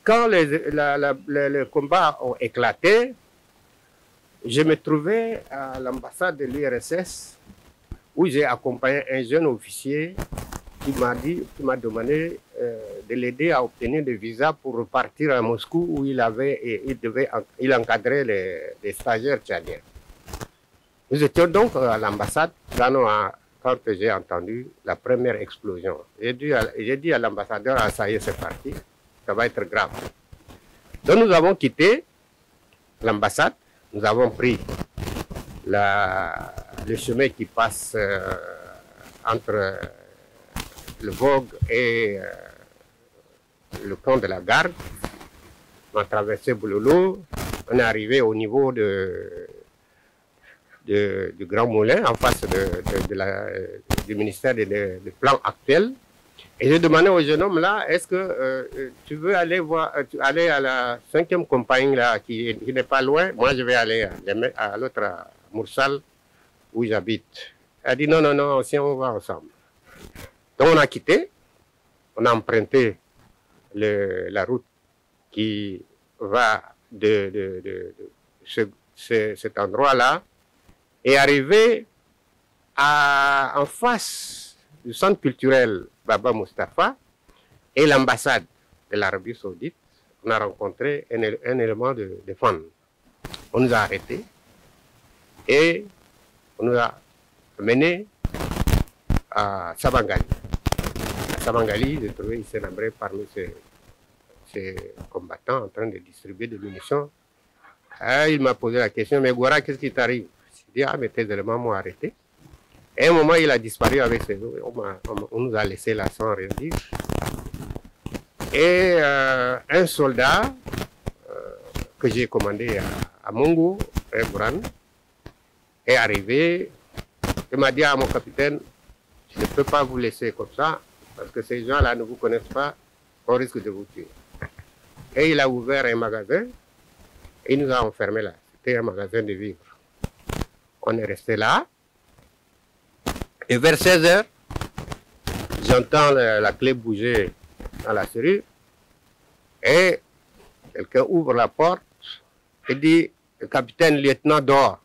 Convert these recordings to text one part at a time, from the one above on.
quand les combats ont éclaté, je me trouvais à l'ambassade de l'URSS où j'ai accompagné un jeune officier qui m'a demandé de l'aider à obtenir des visas pour repartir à Moscou où il encadrait les stagiaires tchadiens. Nous étions donc à l'ambassade quand j'ai entendu la première explosion. J'ai dit à l'ambassadeur, ah, ça y est, c'est parti, ça va être grave. Donc nous avons quitté l'ambassade, nous avons pris le chemin qui passe entre le Vogue et le camp de la Garde. On a traversé Boulolo, on est arrivé au niveau du Grand Moulin, en face du ministère des plans actuels. Et j'ai demandé au jeune homme là, est-ce que tu veux aller aller à la 5e compagnie là, qui n'est pas loin? Moi, je vais aller à l'autre, à Moursal, où j'habite. Elle a dit non, non, non, si on va ensemble. Donc on a quitté, on a emprunté la route qui va de cet endroit-là et arrivé en face du centre culturel Baba Mustapha et l'ambassade de l'Arabie Saoudite. On a rencontré un élément de défense. On nous a arrêtés et on nous a menés à Sabangali. À Sabangali, j'ai trouvé Hissène Habré parmi ces combattants en train de distribuer des munitions. Il m'a posé la question, mais Gouara, qu'est-ce qui t'arrive? J'ai dit, ah, mais tes éléments m'ont arrêté. Et à un moment, il a disparu avec ses eaux. On nous a laissé là sans rien dire. Et un soldat que j'ai commandé à Mongo, Bouran, est arrivé. Il m'a dit à mon capitaine, je ne peux pas vous laisser comme ça, parce que ces gens-là ne vous connaissent pas, on risque de vous tuer. Et il a ouvert un magasin, et il nous a enfermés là. C'était un magasin de vivres. On est resté là. Et vers 16 h, j'entends la clé bouger dans la serrure. Et quelqu'un ouvre la porte et dit, le capitaine lieutenant dort.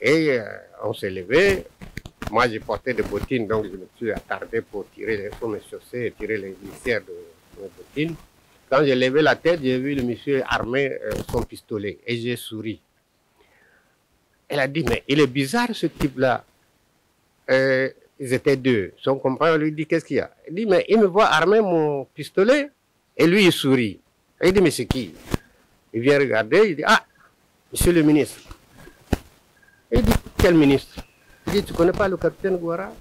Et on s'est levé. Moi, j'ai porté des bottines, donc je me suis attardé pour me chausser et tirer les glissières de mes bottines. Quand j'ai levé la tête, j'ai vu le monsieur armer son pistolet et j'ai souri. Elle a dit, mais il est bizarre ce type-là. Ils étaient deux. Son compagnon lui dit, qu'est-ce qu'il y a? Il dit, mais il me voit armer mon pistolet et lui, il sourit. Et il dit, mais c'est qui? Il vient regarder, il dit, ah, monsieur le ministre. Et il dit, quel ministre? Il dit, tu ne connais pas le capitaine Gouara?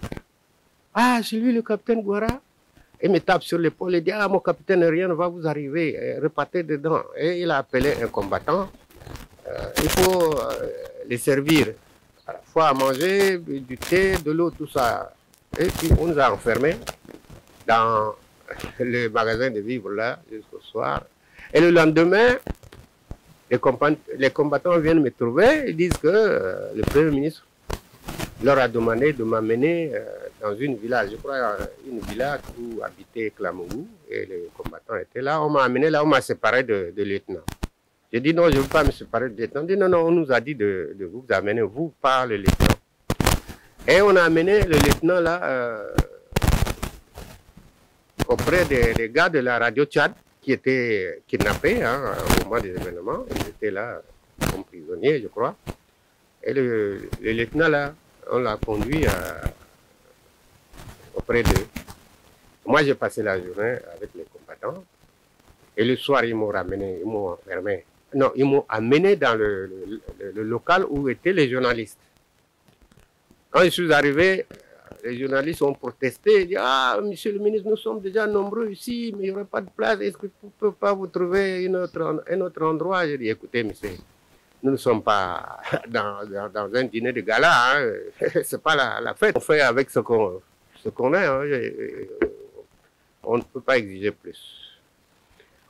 Ah, c'est lui le capitaine Gouara? Il me tape sur l'épaule et dit, ah, mon capitaine, rien ne va vous arriver, repartez dedans. Et il a appelé un combattant. Il faut les servir à la fois à manger, du thé, de l'eau, tout ça. Et puis on nous a enfermés dans le magasin de vivres là jusqu'au soir. Et le lendemain, les combattants viennent me trouver, ils disent que le Premier ministre leur a demandé de m'amener dans une villa, je crois une villa où habitait Klamougou, et les combattants étaient là. On m'a amené là, on m'a séparé de lieutenant. J'ai dit non, je ne veux pas me séparer du lieutenant. Il dit non, non, on nous a dit de vous amener, vous, par le lieutenant. Et on a amené le lieutenant là auprès des gars de la radio Tchad qui étaient kidnappés au moment des événements. Ils étaient là comme prisonniers, je crois. Et le lieutenant là, on l'a conduit auprès d'eux. Moi, j'ai passé la journée avec les combattants. Et le soir, ils m'ont ramené, ils m'ont enfermé. Non, ils m'ont amené dans le local où étaient les journalistes. Quand je suis arrivé, les journalistes ont protesté. Ils disent, ah, monsieur le ministre, nous sommes déjà nombreux ici, mais il n'y aurait pas de place. Est-ce que vous ne pouvez pas vous trouver un autre endroit? J'ai dit, écoutez, monsieur, nous ne sommes pas dans un dîner de gala. Hein. Ce n'est pas la fête. On fait avec ce qu'on a. Hein. On ne peut pas exiger plus.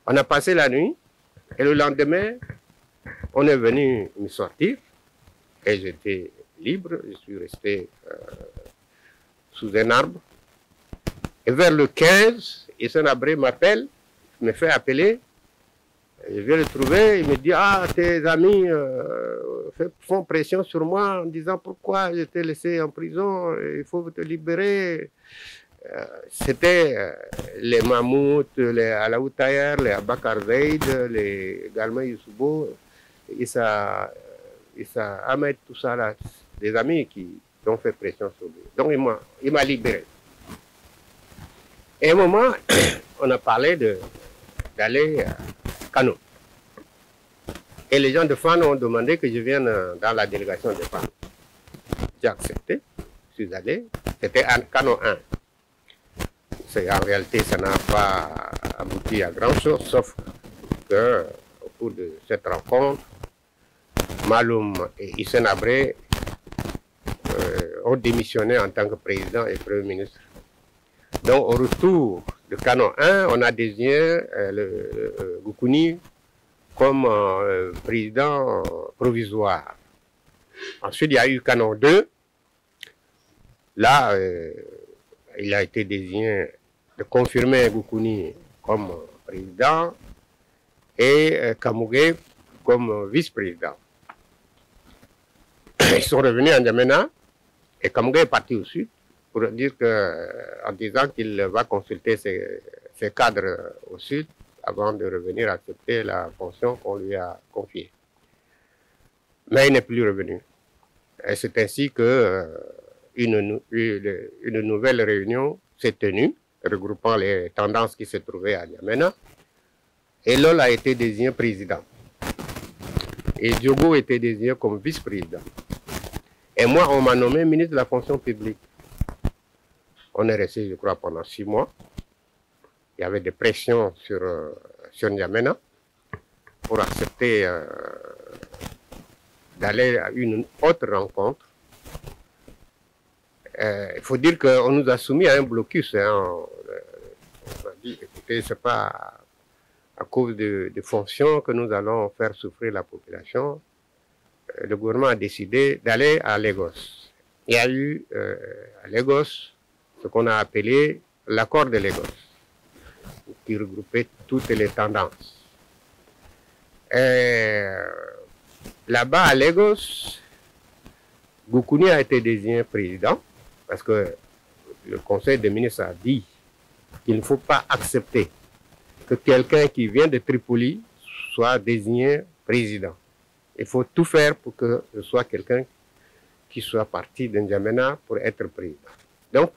On a passé la nuit et le lendemain, on est venu me sortir et j'étais libre. Je suis resté sous un arbre. Et vers le 15, Hissène Habré m'appelle me fait appeler. Je vais le trouver, il me dit, ah, tes amis font pression sur moi en disant pourquoi je t'ai laissé en prison, il faut te libérer. C'était les Mammouth, les Alaout Tayer, les Abakar Zaid, les Galma Youssoubo, Issa Ahmed, tout ça là, des amis qui ont fait pression sur lui. Donc il m'a libéré. Et à un moment, on a parlé d'aller à Kano. Et les gens de FAN ont demandé que je vienne dans la délégation de FAN. J'ai accepté, je suis allé, c'était à Kano 1. En réalité, ça n'a pas abouti à grand chose, sauf qu'au cours de cette rencontre, Maloum et Hissène Habré ont démissionné en tant que président et premier ministre. Donc, au retour de Kano 1, on a désigné le Goukouni comme président provisoire. Ensuite, il y a eu Kano 2. Là, il a été désigné de confirmer Goukouni comme président et Kamougué comme vice-président. Ils sont revenus à N'Djamena et Kamougué est parti au sud pour dire en disant qu'il va consulter ses cadres au sud avant de revenir accepter la fonction qu'on lui a confiée. Mais il n'est plus revenu. Et c'est ainsi que une nouvelle réunion s'est tenue, regroupant les tendances qui se trouvaient à N'Djamena. Et Lol a été désigné président. Et Diogo était désigné comme vice-président. Et moi, on m'a nommé ministre de la fonction publique. On est resté, je crois, pendant 6 mois. Il y avait des pressions sur N'Djamena pour accepter d'aller à une autre rencontre. Il faut dire qu'on nous a soumis à un blocus. Hein. On a dit, écoutez, ce n'est pas à cause de fonctions que nous allons faire souffrir la population. Le gouvernement a décidé d'aller à Lagos. Il y a eu à Lagos ce qu'on a appelé l'accord de Lagos, qui regroupait toutes les tendances. Là-bas à Lagos, Goukouni a été désigné président parce que le conseil des ministres a dit qu'il ne faut pas accepter que quelqu'un qui vient de Tripoli soit désigné président. Il faut tout faire pour que ce soit quelqu'un qui soit parti de N'Djamena pour être président. Donc,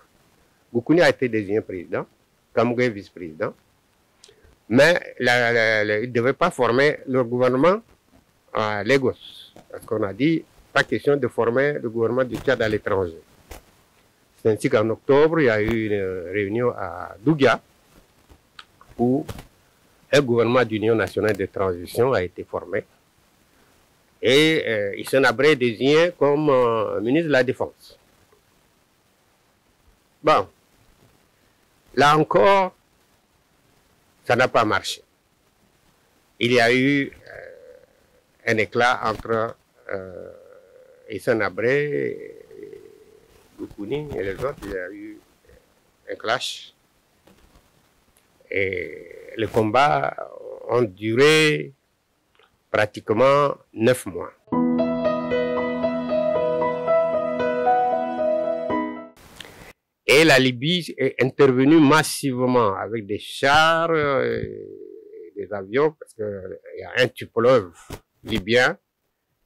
Goukouni a été désigné président, Kamougué vice-président, mais il ne devait pas former le gouvernement à Lagos. Parce qu'on a dit, pas question de former le gouvernement du Tchad à l'étranger. C'est ainsi qu'en octobre, il y a eu une réunion à Dougia, où un gouvernement d'union nationale de transition a été formé. Et Hissène Habré désigné comme ministre de la Défense. Bon, là encore, ça n'a pas marché. Il y a eu un éclat entre Hissène Habré, Goukouni et les autres. Il y a eu un clash. Et les combats ont duré pratiquement 9 mois. Et la Libye est intervenue massivement avec des chars, des avions, parce qu'il y a un Tupolev libyen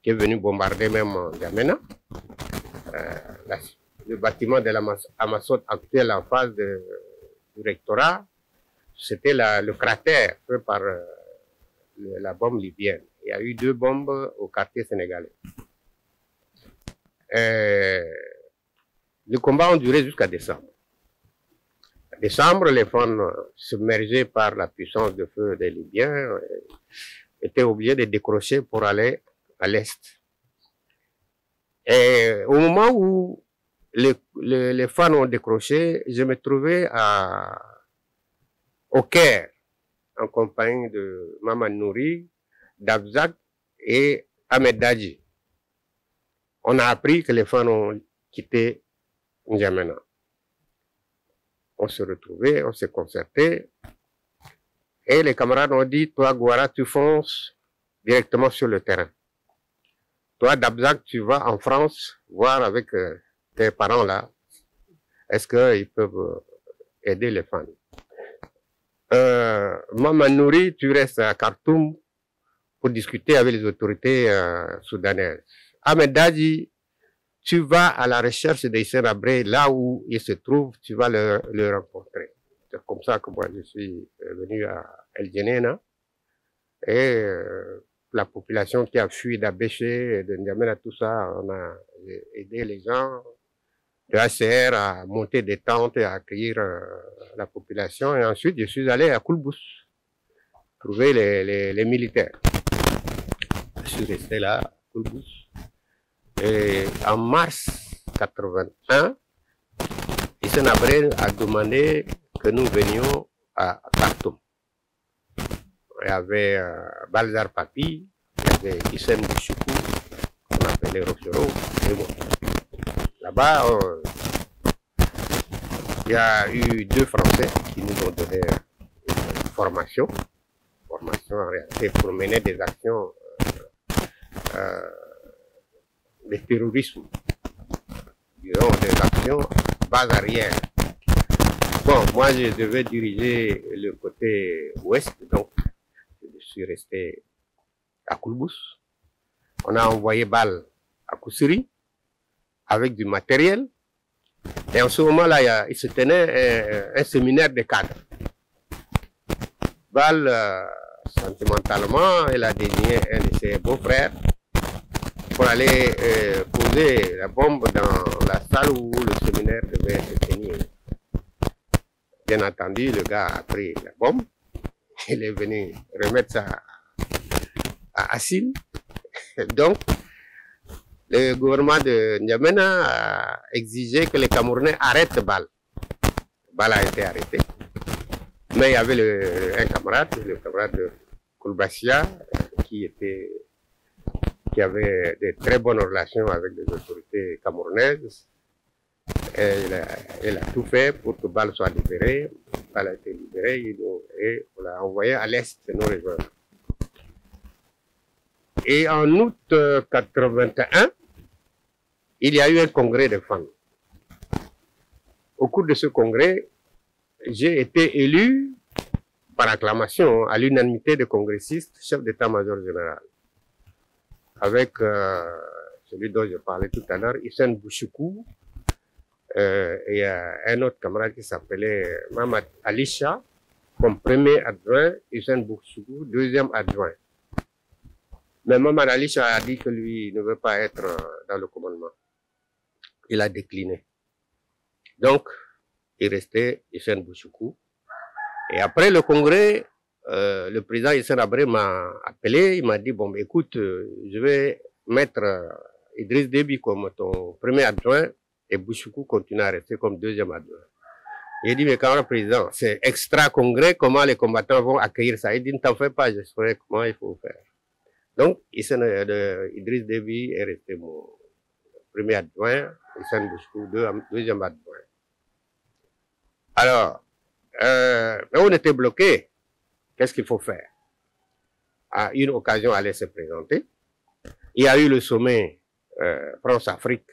qui est venu bombarder même N'Djamena. Le bâtiment de l'Amazon actuel en face du rectorat, c'était le cratère fait par la bombe libyenne. Il y a eu 2 bombes au quartier sénégalais. Les combats ont duré jusqu'à décembre. En décembre, les femmes submergées par la puissance de feu des Libyens étaient obligées de décrocher pour aller à l'est. Et au moment où les fans ont décroché, je me trouvais au Caire, en compagnie de Maman Nouri, d'Abzak et Ahmed Dadji. On a appris que les fans ont quitté N'Djamena. On se retrouvait, on s'est concerté, Et les camarades ont dit, toi, Gouara, tu fonces directement sur le terrain. Toi, Dabzak, tu vas en France voir avec tes parents là, est-ce qu'ils peuvent aider les femmes. Maman Nouri, tu restes à Khartoum pour discuter avec les autorités soudanaises. Ahmed Dadi, tu vas à la recherche d'Hissène Habré, là où il se trouve, tu vas le rencontrer. C'est comme ça que moi je suis venu à El Djenena. Et la population qui a fui d'Abéché, de N'Djamena, tout ça, on a aidé les gens de HCR à monter des tentes et à accueillir la population. Et ensuite, je suis allé à Koulbous, trouver les militaires. Je suis resté là, à Koulbous. Et en mars 81, Hissène Habré a demandé que nous venions à Khartoum. Il y avait Balzar Papi, il y avait Hissène Bouchoukou, qu'on appelait Rochero, et moi. Là-bas, il y a eu 2 Français qui nous ont donné une formation en réalité pour mener des actions de terrorisme, disons des actions base arrière. Bon, moi je devais diriger le côté ouest, donc je suis resté à Koulbous. On a envoyé Bal à Koussiri avec du matériel. Et en ce moment-là, il se tenait un séminaire de cadres. Bal, sentimentalement, elle a désigné un de ses beaux-frères pour aller poser la bombe dans la salle où le séminaire devait se tenir. Bien entendu, le gars a pris la bombe, il est venu remettre ça à Assine. Donc, le gouvernement de N'Djamena a exigé que les Camerounais arrêtent Bal. Bal a été arrêté. Mais il y avait un camarade, le camarade de Koulbassia, qui avait de très bonnes relations avec les autorités camerounaises. Il a tout fait pour que Bal soit libéré. Bal a été libéré et on l'a envoyé à l'est de nos régions. Et en août 81, il y a eu un congrès de femmes. Au cours de ce congrès, j'ai été élu par acclamation à l'unanimité des congressistes, chef d'état-major général. Avec celui dont je parlais tout à l'heure, Hissène Bouchoukou, et un autre camarade qui s'appelait Mamad Alisha, comme premier adjoint, Hissène Bouchoukou, deuxième adjoint. Mais Mamad Alisha a dit que lui ne veut pas être dans le commandement. Il a décliné. Donc, il restait Hissène Bouchoukou. Et après le congrès, le président Hissène Habré m'a appelé, il m'a dit, bon, écoute, je vais mettre Idriss Déby comme ton premier adjoint et Bouchoukou continue à rester comme deuxième adjoint. Il dit, mais quand le président, c'est extra-congrès, comment les combattants vont accueillir ça? Il dit, ne t'en fais pas, je saurai comment il faut faire. Donc, Idriss Déby est resté mon premier adjoint, Hissène Bouchoukou, deuxième adjoint. Alors, on était bloqué. Qu'est-ce qu'il faut faire? Une occasion allait se présenter. Il y a eu le sommet France-Afrique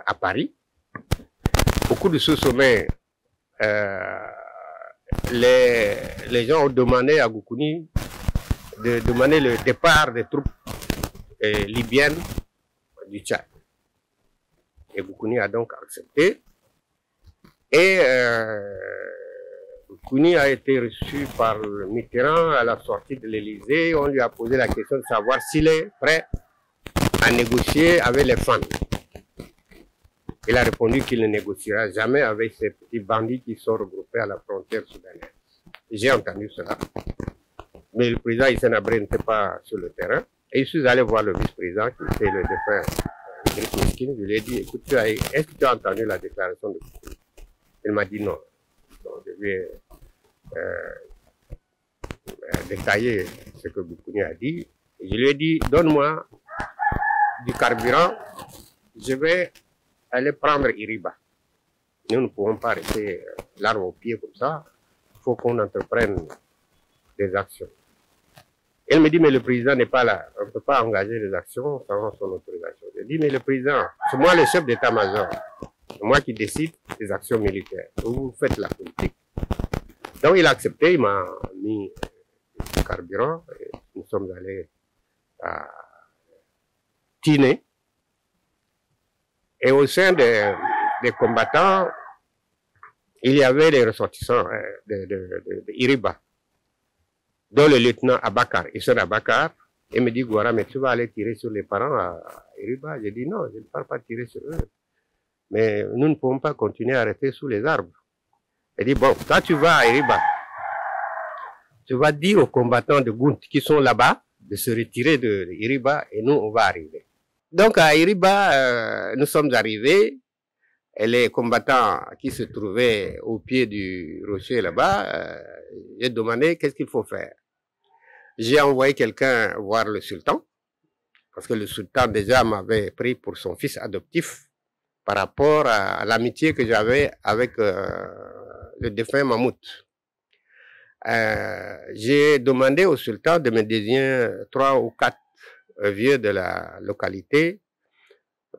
à Paris. Au cours de ce sommet, les gens ont demandé à Goukouni de demander le départ des troupes libyennes du Tchad. Et Goukouni a donc accepté. Et Goukouni a été reçu par Mitterrand à la sortie de l'Élysée. On lui a posé la question de savoir s'il est prêt à négocier avec les femmes. Il a répondu qu'il ne négociera jamais avec ces petits bandits qui sont regroupés à la frontière soudanaise. J'ai entendu cela. Mais le président Hissène Habré n'était pas sur le terrain. Et je suis allé voir le vice-président qui était le défunt Idriss Meskin. Je lui ai dit, écoute, est-ce que tu as entendu la déclaration de Goukouni? Il m'a dit non. Donc, je lui ai détaillé ce que Goukouni a dit. Et je lui ai dit, donne-moi du carburant, je vais aller prendre Iriba. Nous ne pouvons pas rester l'arme au pied comme ça. Il faut qu'on entreprenne des actions. Elle me dit, mais le président n'est pas là. On ne peut pas engager des actions sans son autorisation. Je dis, mais le président, c'est moi le chef d'état-major. C'est moi qui décide des actions militaires. Vous faites la politique. Donc il a accepté, il m'a mis du carburant. Et nous sommes allés à Tiné. Et au sein des combattants, il y avait des ressortissants de Iriba, dont le lieutenant Abakar, Issa Abakar. Il me dit, Gouara, mais tu vas aller tirer sur les parents à Iriba? J'ai dit, non, je ne pars pas tirer sur eux. Mais nous ne pouvons pas continuer à rester sous les arbres. Il dit, bon, quand tu vas à Iriba, tu vas dire aux combattants de Gount qui sont là-bas de se retirer de Iriba et nous, on va arriver. Donc à Iriba, nous sommes arrivés et les combattants qui se trouvaient au pied du rocher là-bas, j'ai demandé qu'est-ce qu'il faut faire. J'ai envoyé quelqu'un voir le sultan, parce que le sultan déjà m'avait pris pour son fils adoptif par rapport à l'amitié que j'avais avec le défunt Mahmoud. J'ai demandé au sultan de me désigner 3 ou 4 vieux de la localité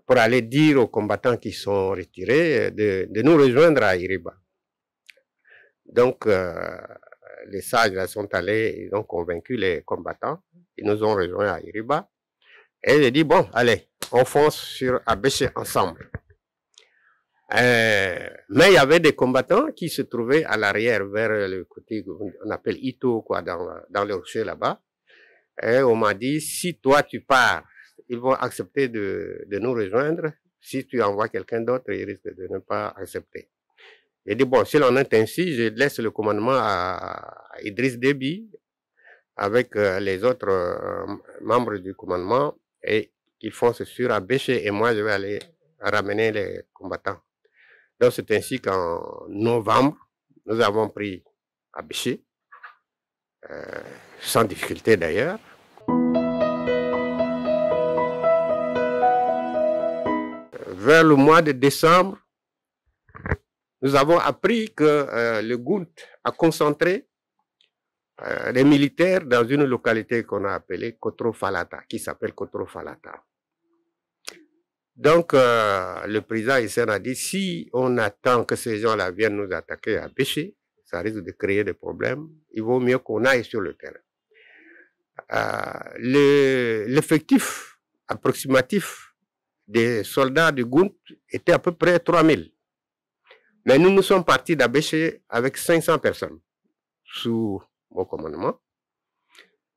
pour aller dire aux combattants qui sont retirés de nous rejoindre à Iriba. Donc, les sages là sont allés, ils ont convaincu les combattants, ils nous ont rejoints à Iriba. Et j'ai dit, bon, allez, on fonce sur Abéché ensemble. Mais il y avait des combattants qui se trouvaient à l'arrière, vers le côté qu'on appelle Ito, quoi, dans le rocher là-bas. Et on m'a dit, si toi tu pars, ils vont accepter de nous rejoindre. Si tu envoies quelqu'un d'autre, ils risquent de ne pas accepter. J'ai dit, bon, s'il en est ainsi, je laisse le commandement à Idriss Déby avec les autres membres du commandement et qu'ils foncent sur Abéché et moi je vais aller ramener les combattants. Donc c'est ainsi qu'en novembre, nous avons pris Abéché, sans difficulté d'ailleurs. Vers le mois de décembre, nous avons appris que le Gount a concentré les militaires dans une localité qu'on a appelée Kotro Falata, qui s'appelle Kotro Falata. Donc, le président Hissène a dit, si on attend que ces gens-là viennent nous attaquer à Béché, ça risque de créer des problèmes, il vaut mieux qu'on aille sur le terrain. L'effectif approximatif des soldats du Gount était à peu près 3000. Mais nous sommes partis d'Abéché avec 500 personnes sous mon commandement.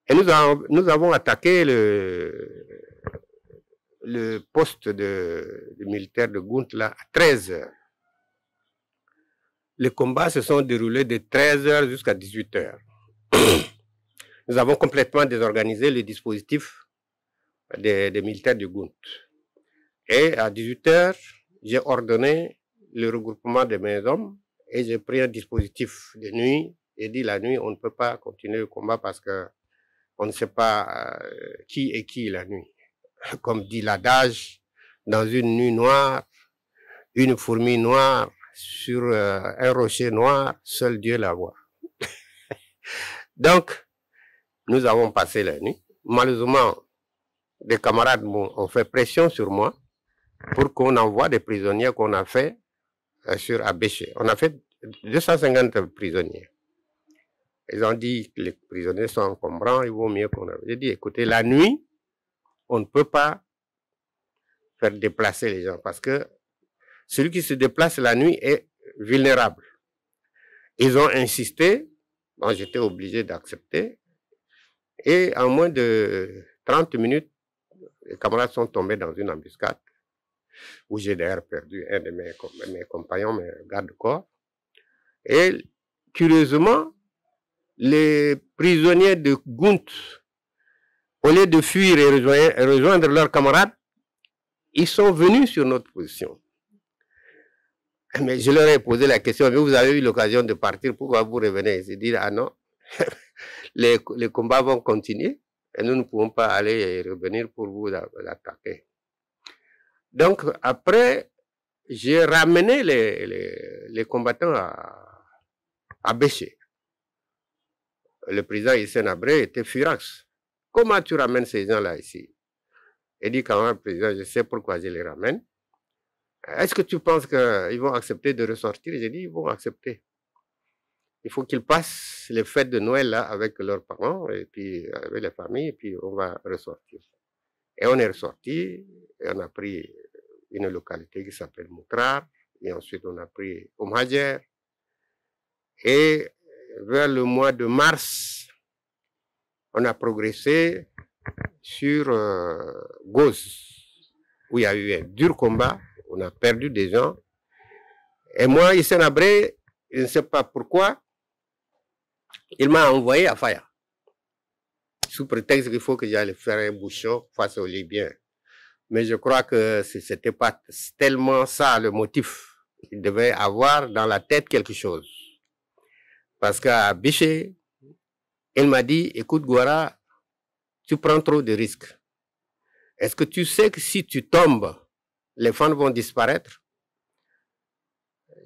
Et nous avons attaqué le poste de militaire de Gount là à 13 heures. Les combats se sont déroulés de 13 heures jusqu'à 18 heures. Nous avons complètement désorganisé le dispositif des militaires du Gount. Et à 18 heures, j'ai ordonné le regroupement de mes hommes et j'ai pris un dispositif de nuit. J'ai dit la nuit, on ne peut pas continuer le combat parce que on ne sait pas qui est qui la nuit. Comme dit l'adage, dans une nuit noire, une fourmi noire sur un rocher noir, seul Dieu la voit. Donc, nous avons passé la nuit. Malheureusement, des camarades ont fait pression sur moi pour qu'on envoie des prisonniers qu'on a fait sur Abéché. On a fait 250 prisonniers. Ils ont dit que les prisonniers sont encombrants, il vaut mieux qu'on... J'ai dit, écoutez, la nuit, on ne peut pas faire déplacer les gens parce que celui qui se déplace la nuit est vulnérable. Ils ont insisté, bon, j'étais obligé d'accepter, et en moins de 30 minutes, les camarades sont tombés dans une embuscade où j'ai d'ailleurs perdu un de mes compagnons, mes gardes-corps. Et curieusement, les prisonniers de Gount, au lieu de fuir et rejoindre leurs camarades, ils sont venus sur notre position. Mais je leur ai posé la question, mais vous avez eu l'occasion de partir, pourquoi vous revenez? Ils disent, ah non, les combats vont continuer et nous ne pouvons pas aller et revenir pour vous attaquer. Donc après, j'ai ramené les combattants à Béché. le président Hissène Habré était furax. Comment tu ramènes ces gens-là ici? Il dit quand même, président, je sais pourquoi je les ramène. Est-ce que tu penses qu'ils vont accepter de ressortir? J'ai dit, ils vont accepter. Il faut qu'ils passent les fêtes de Noël là avec leurs parents et puis avec les familles, et puis on va ressortir. Et on est ressorti, et on a pris une localité qui s'appelle Moutrar, et ensuite on a pris Oumhadjer. Et vers le mois de mars, on a progressé sur Goz, où il y a eu un dur combat, on a perdu des gens. Et moi, Hissène Habré, je ne sais pas pourquoi, il m'a envoyé à Faya, sous prétexte qu'il faut que j'aille faire un bouchon face aux Libyens. Mais je crois que ce n'était pas tellement ça le motif. Il devait avoir dans la tête quelque chose. Parce qu'à Biché, il m'a dit, écoute Guara, tu prends trop de risques. Est-ce que tu sais que si tu tombes, les fans vont disparaître?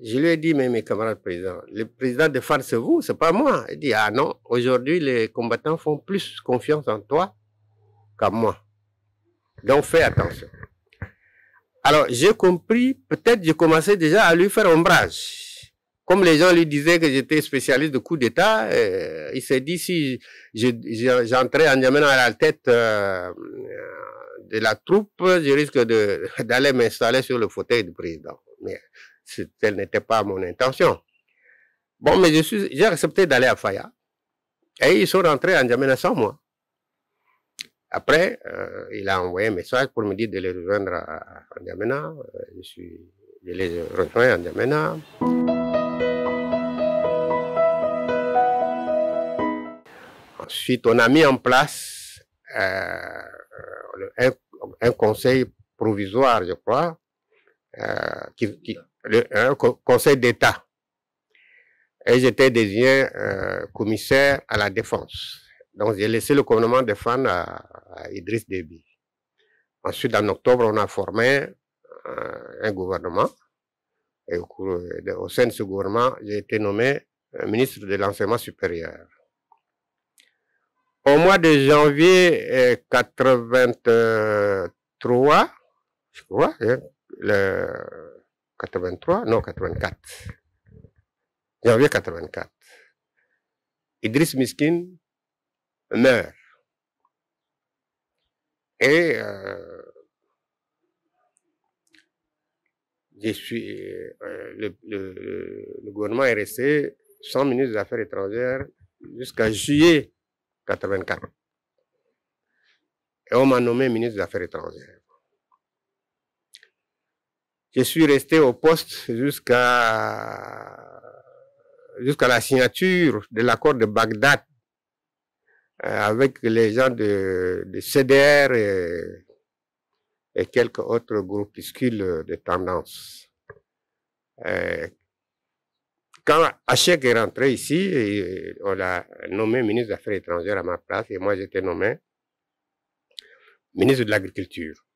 Je lui ai dit, mais mes camarades présidents, le président de FAN, c'est vous, c'est pas moi. Il dit, ah non, aujourd'hui, les combattants font plus confiance en toi qu'en moi. Donc, fais attention. Alors, j'ai compris, peut-être j'ai commencé déjà à lui faire ombrage. Comme les gens lui disaient que j'étais spécialiste de coup d'État, il s'est dit, si j'entrais en N'Djamena à la tête de la troupe, je risque d'aller m'installer sur le fauteuil du président. Mais telle n'était pas mon intention. Bon, mais j'ai accepté d'aller à Faya. Et ils sont rentrés en N'Djamena sans moi. Après, il a envoyé un message pour me dire de les rejoindre à N'Djamena. Je les rejoins à N'Djamena. Ensuite, on a mis en place un conseil provisoire, je crois, un conseil d'État. Et j'étais désigné commissaire à la défense. Donc, j'ai laissé le gouvernement de FAN à Idriss Déby. Ensuite, en octobre, on a formé un gouvernement. Et au sein de ce gouvernement, j'ai été nommé ministre de l'enseignement supérieur. Au mois de janvier 83, je crois, le 83, non, 84. Janvier 84. Idriss Miskin meurt. Et le gouvernement est resté sans ministre des Affaires étrangères jusqu'à juillet 84. Et on m'a nommé ministre des Affaires étrangères. Je suis resté au poste jusqu'à la signature de l'accord de Bagdad avec les gens de CDR et quelques autres groupuscules de tendance. Quand Hachek est rentré ici, on l'a nommé ministre des Affaires étrangères à ma place et moi j'étais nommé ministre de l'Agriculture.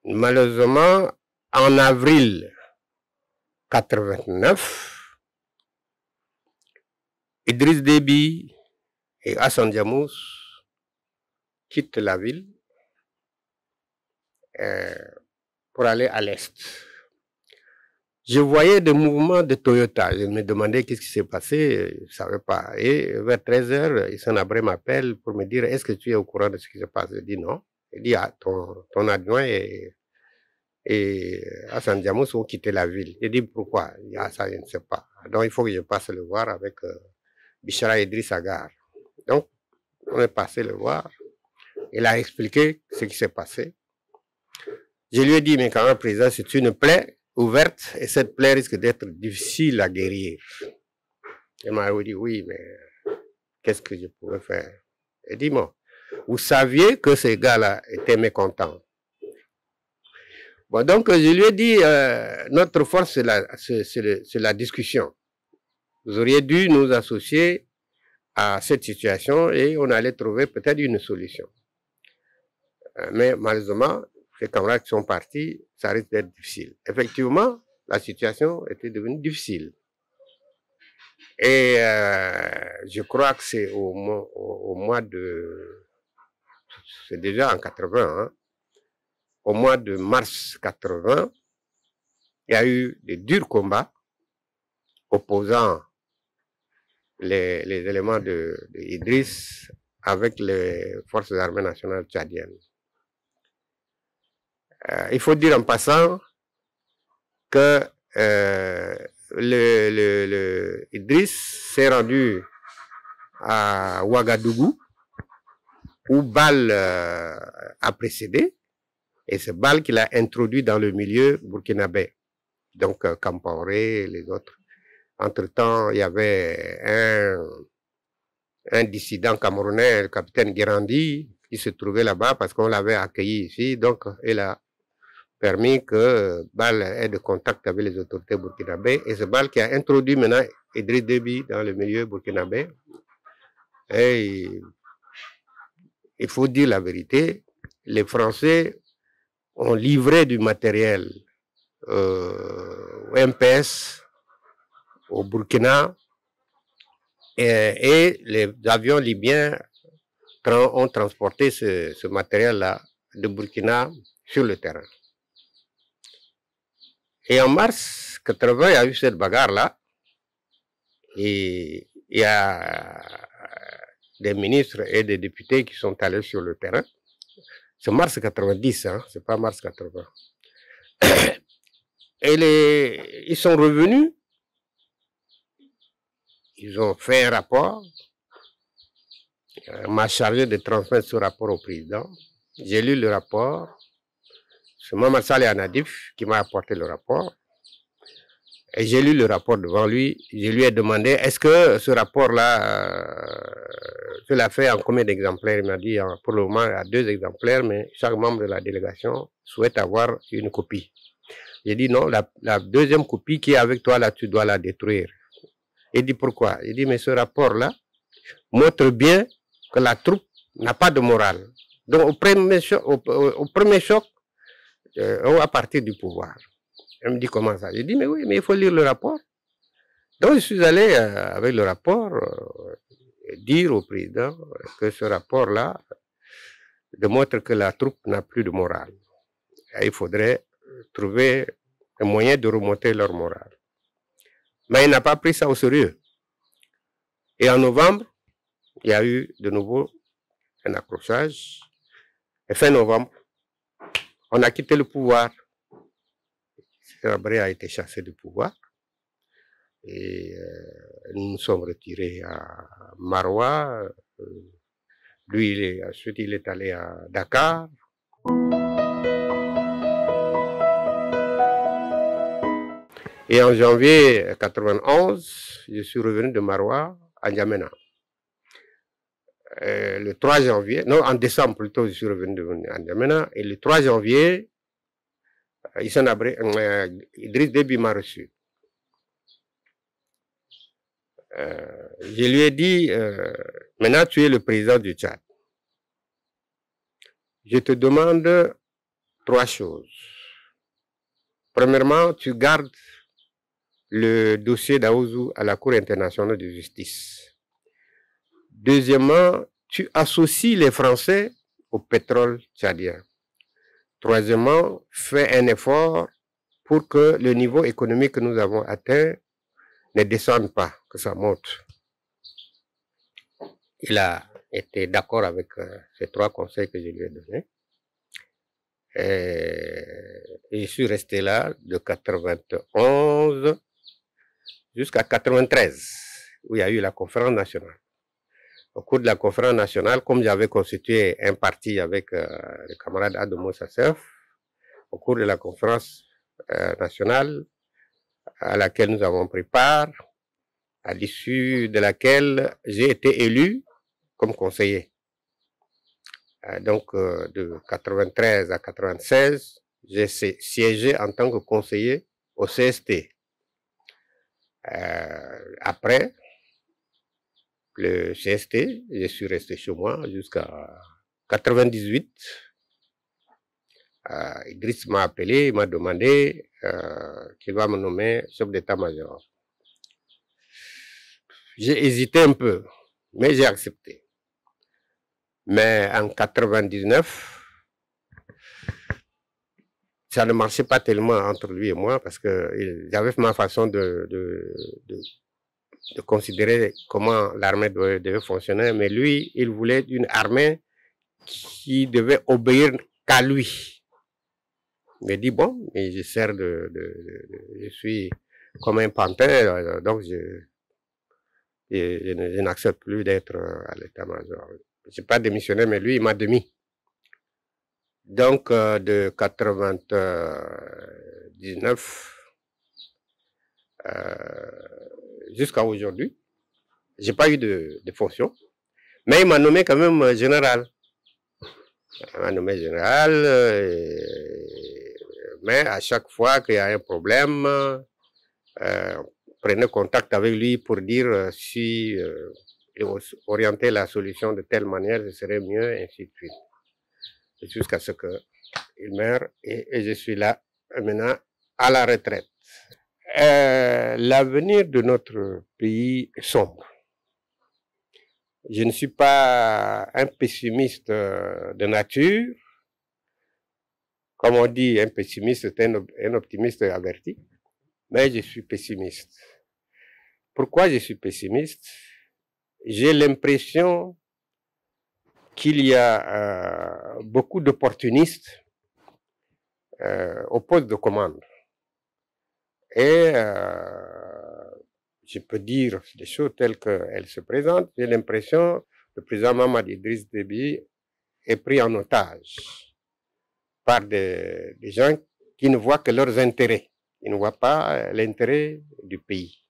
Malheureusement, en avril 89, Idriss Déby et Hassan Diamous quittent la ville pour aller à l'est. Je voyais des mouvements de Toyota. Je me demandais qu'est-ce qui s'est passé. Je ne savais pas. Et vers 13h, Hissène Habré m'appelle pour me dire, est-ce que tu es au courant de ce qui se passe? Je dis non. Il dit, ah, ton adjoint et Hassan Diamous ont quitté la ville. Je dis, pourquoi? Il dit, ah, ça, je ne sais pas. Donc, il faut que je passe le voir avec Bichara Idriss Agar. Donc, on est passé le voir. Il a expliqué ce qui s'est passé. Je lui ai dit, mais quand même, président, c'est une plaie ouverte et cette plaie risque d'être difficile à guérir. Il m'a dit, oui, mais qu'est-ce que je pouvais faire? Il dit, moi, vous saviez que ces gars-là étaient mécontents. Bon, donc, je lui ai dit, notre force, c'est la discussion. Vous auriez dû nous associer à cette situation et on allait trouver peut-être une solution. Mais malheureusement, ces camarades qui sont partis, ça risque d'être difficile. Effectivement, la situation était devenue difficile. Et je crois que c'est au mois de... C'est déjà en 80, hein, au mois de mars 80, il y a eu des durs combats opposant les éléments de Idriss avec les forces armées nationales tchadiennes. Il faut dire en passant que Idriss s'est rendu à Ouagadougou, où Bal a précédé, et c'est Bal qui l'a introduit dans le milieu burkinabé. Donc Campaoré et les autres. Entre-temps, il y avait un dissident camerounais, le capitaine Guérandi, qui se trouvait là-bas parce qu'on l'avait accueilli ici. Donc, il a permis que Bal ait de contact avec les autorités burkinabées. Et c'est Bal qui a introduit maintenant Idriss Déby dans le milieu burkinabé. Et il faut dire la vérité, les Français ont livré du matériel au MPS, au Burkina, et les avions libyens ont transporté ce matériel-là de Burkina sur le terrain. Et en mars 80, il y a eu cette bagarre-là, et il y a des ministres et des députés qui sont allés sur le terrain. C'est mars 90, hein, c'est pas mars 80. Et ils sont revenus, ils ont fait un rapport, m'a chargé de transmettre ce rapport au président. J'ai lu le rapport, c'est Mamadou Saleh Anadif qui m'a apporté le rapport. Et j'ai lu le rapport devant lui, je lui ai demandé, est-ce que ce rapport-là, je l'ai fait en combien d'exemplaires? Il m'a dit, pour le moment, il y a 2 exemplaires, mais chaque membre de la délégation souhaite avoir une copie. J'ai dit, non, la deuxième copie qui est avec toi, là, tu dois la détruire. Il dit, pourquoi? Il dit, mais ce rapport-là montre bien que la troupe n'a pas de morale. Donc, au premier choc, on va partir du pouvoir. Elle me dit, comment ça? J'ai dit, mais oui, mais il faut lire le rapport. Donc, je suis allé avec le rapport dire au président que ce rapport-là démontre que la troupe n'a plus de morale. Et il faudrait trouver un moyen de remonter leur morale. Mais il n'a pas pris ça au sérieux. Et en novembre, il y a eu de nouveau un accrochage. Et fin novembre, on a quitté le pouvoir. Sérabré a été chassé du pouvoir. Et nous nous sommes retirés à Maroua. Lui, ensuite, il est allé à Dakar. Et en janvier 91, je suis revenu de Maroua à N'Djamena. Le 3 janvier, non, en décembre plutôt, je suis revenu de N'Djamena. Et le 3 janvier, Idriss Déby m'a reçu. Je lui ai dit, maintenant tu es le président du Tchad. Je te demande 3 choses. Premièrement, tu gardes le dossier d'Aouzou à la Cour internationale de justice. Deuxièmement, tu associes les Français au pétrole tchadien. Troisièmement, fais un effort pour que le niveau économique que nous avons atteint ne descende pas, que ça monte. Il a été d'accord avec ces 3 conseils que je lui ai donnés. Et je suis resté là de 91 jusqu'à 93, où il y a eu la conférence nationale. Au cours de la conférence nationale, comme j'avais constitué un parti avec le camarade Adomo Sassef, au cours de la conférence nationale à laquelle nous avons pris part, à l'issue de laquelle j'ai été élu comme conseiller. Donc, de 93 à 96, j'ai siégé en tant que conseiller au CST. Après le CST, je suis resté chez moi jusqu'à 98. Idriss m'a appelé, il m'a demandé qu'il va me nommer chef d'état-major. J'ai hésité un peu, mais j'ai accepté. Mais en 99, ça ne marchait pas tellement entre lui et moi parce que j'avais ma façon de considérer comment l'armée devait fonctionner, mais lui, il voulait une armée qui devait obéir qu'à lui. Il m'a dit, bon, mais je suis comme un panthère, donc je n'accepte plus d'être à l'état-major. Je n'ai pas démissionné, mais lui, il m'a démis. Donc, de 99 jusqu'à aujourd'hui, j'ai pas eu de fonction, mais il m'a nommé quand même général. Il m'a nommé général, mais à chaque fois qu'il y a un problème, prenez contact avec lui pour dire si orienter la solution de telle manière, ce serait mieux, et ainsi de suite. Jusqu'à ce qu'il meure et je suis là maintenant à la retraite. L'avenir de notre pays est sombre. Je ne suis pas un pessimiste de nature. Comme on dit, un pessimiste est un optimiste averti. Mais je suis pessimiste. Pourquoi je suis pessimiste? J'ai l'impression qu'il y a beaucoup d'opportunistes au poste de commande. Et je peux dire des choses telles qu'elles se présentent. J'ai l'impression que le président Mamad Idriss Déby est pris en otage par des gens qui ne voient que leurs intérêts. Ils ne voient pas l'intérêt du pays.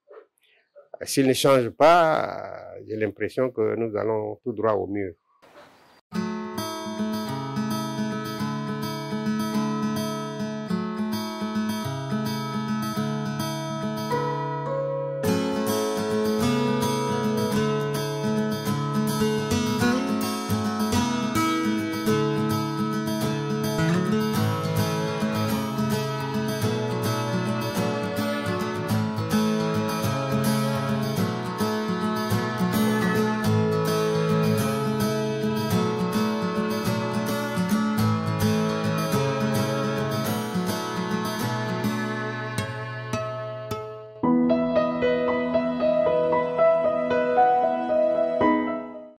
S'ils ne changent pas, j'ai l'impression que nous allons tout droit au mur.